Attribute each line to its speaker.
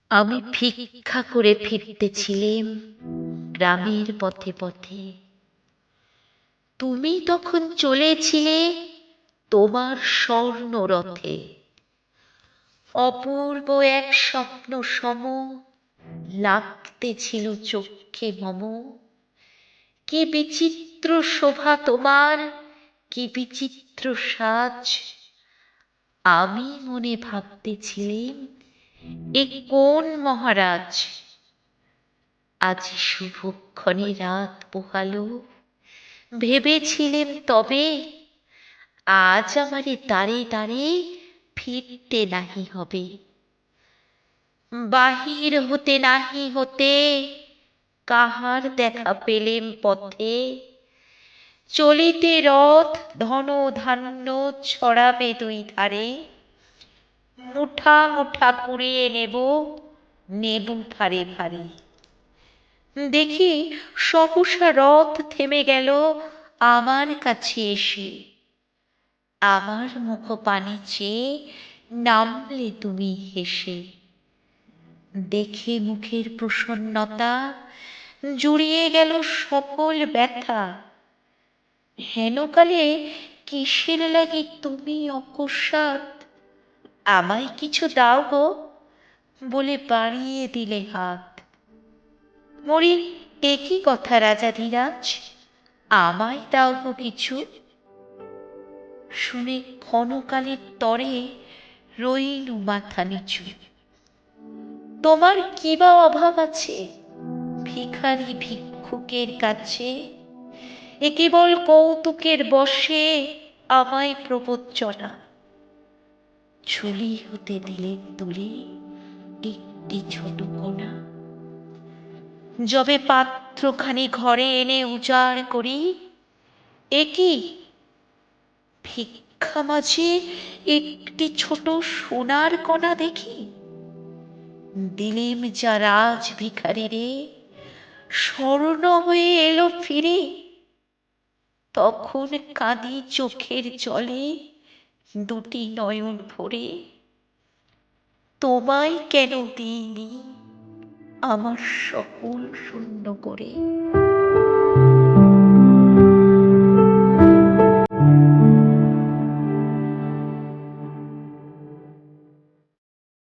Speaker 1: আমি ভিক্ষা করে ফিরতেছিলেম গ্রামের পথে পথে। তুমি তখন চলেছিলে তোমার স্বর্ণরথে। অপূর্ব এক স্বপ্ন সম লাগতেছিল চক্ষে মম। কি বিচিত্র শোভা তোমার, কি বিচিত্র সাজ। আমি মনে ভাবতেছিলেম এ কোন মহারাজ। আজি শুভক্ষণে রাত পোহালো, ভেবেছিলেম তবে আজ আমারে দ্বারে দ্বারে ফিরতে নাহি হবে। বাহির হতে নাহি হতে কাহার দেখা পেলেম পথে। চলিতে রথ ধন ধান্য ছড়াবে দুই ধারে। মুঠা মুঠা কুড়িয়ে নেব, নেব ভারে ভারে। দেখি সহসা রথ থেমে গেল আমার কাছে এসে। আমার মুখ পানে চেয়ে নামলে তুমি হেসে। দেখে মুখের প্রসন্নতা জুড়িয়ে গেল সকল ব্যথা। হেনকালে কিসের লাগি তুমি অকস্মাৎ আমায় কিছু দাও গো বলে বাড়িয়ে দিলে হাত। মরি একই কথা রাজাধিরাজ, আমায় দাও গো কিছু। শুনে ক্ষণকালের তরে রইলু মাথা নিচু। তোমার কি বা অভাব আছে ভিখারি ভিক্ষুকের কাছে। এ কেবল কৌতুকের বশে আমায় প্রবঞ্চনা। ঝুলি হতে দিলেন তুলে একটি ছোট কোনা। যবে পাত্রখানি ঘরে এনে উজাড় করি, এ কি ভিক্ষা মাঝে একটি ছোট সোনার কণা দেখি। দিলেম যা রাজ ভিখারি রে, স্বর্ণ হয়ে এলো ফিরে। তখন কাঁদি চোখের জলে দুটি নয়ন ভরে। তোমায় কেন দিইনি আমার সকল শূন্য করে।